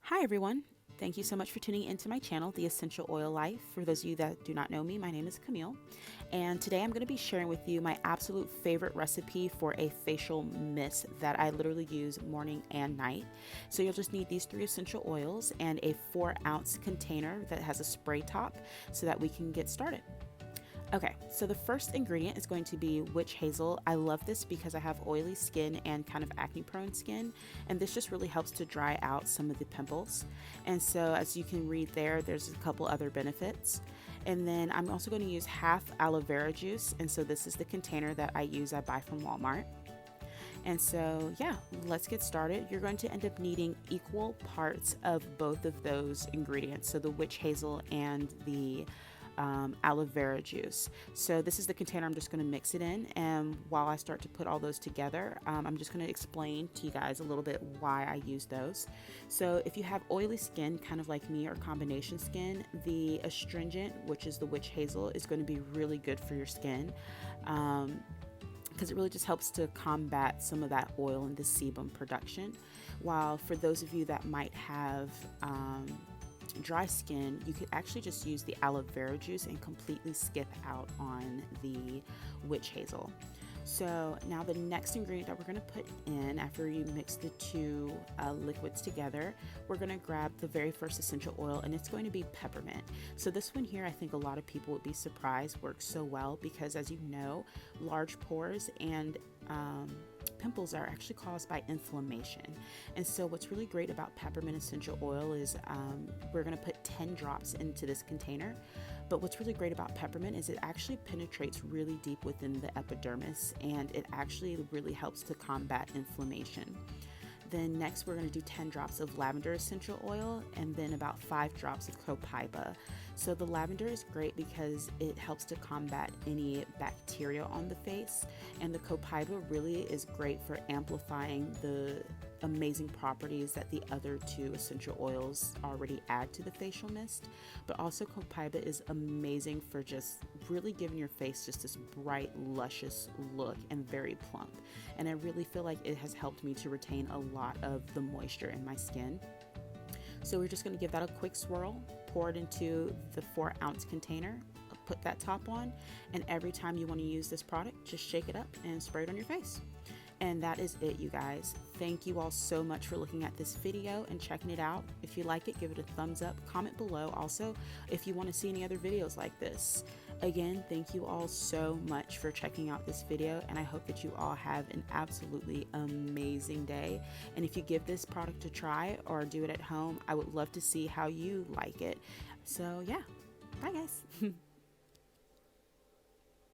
Hi everyone. Thank you so much for tuning into my channel, The Essential Oil Life. For those of you that do not know me, my name is Camille, and today I'm going to be sharing with you my absolute favorite recipe for a facial mist that I literally use morning and night. So you'll just need these 3 essential oils and a 4-ounce container that has a spray top so that we can get started. Okay, so the first ingredient is going to be witch hazel. I love this because I have oily skin and kind of acne prone skin, and this just really helps to dry out some of the pimples. And so as you can read there, there's a couple other benefits. And then I'm also going to use half aloe vera juice, and so this is the container that I use. I buy from Walmart. And so, yeah, let's get started. You're going to end up needing equal parts of both of those ingredients, so the witch hazel and the aloe vera juice. So this is the container I'm just going to mix it in, and while I start to put all those together, I'm just going to explain to you guys a little bit why I use those. So if you have oily skin, kind of like me, or combination skin, the astringent, which is the witch hazel, is going to be really good for your skin. Because it really just helps to combat some of that oil and the sebum production. While for those of you that might have dry skin, you could actually just use the aloe vera juice and completely skip out on the witch hazel. So now the next ingredient that we're going to put in after you mix the two liquids together, we're going to grab the very first essential oil, and it's going to be peppermint. So this one here, I think a lot of people would be surprised works so well because, as you know, large pores and pimples are actually caused by inflammation. And so what's really great about peppermint essential oil is we're going to put 10 drops into this container. But what's really great about peppermint is it actually penetrates really deep within the epidermis, and it actually really helps to combat inflammation. Then next we're going to do 10 drops of lavender essential oil and then about 5 drops of copaiba. So the lavender is great because it helps to combat any bacteria on the face, and the copaiba really is great for amplifying the amazing properties that the other 2 essential oils already add to the facial mist. But also copaiba is amazing for just really giving your face just this bright, luscious look and very plump. And I really feel like it has helped me to retain a lot of the moisture in my skin. So we're just going to give that a quick swirl, pour it into the 4-ounce container, put that top on, and every time you want to use this product, just shake it up and spray it on your face. And that is it, you guys. Thank you all so much for looking at this video and checking it out. If you like it, give it a thumbs up. Comment below also if you want to see any other videos like this. Again, thank you all so much for checking out this video, and I hope that you all have an absolutely amazing day. And if you give this product a try or do it at home, I would love to see how you like it. So yeah, bye guys.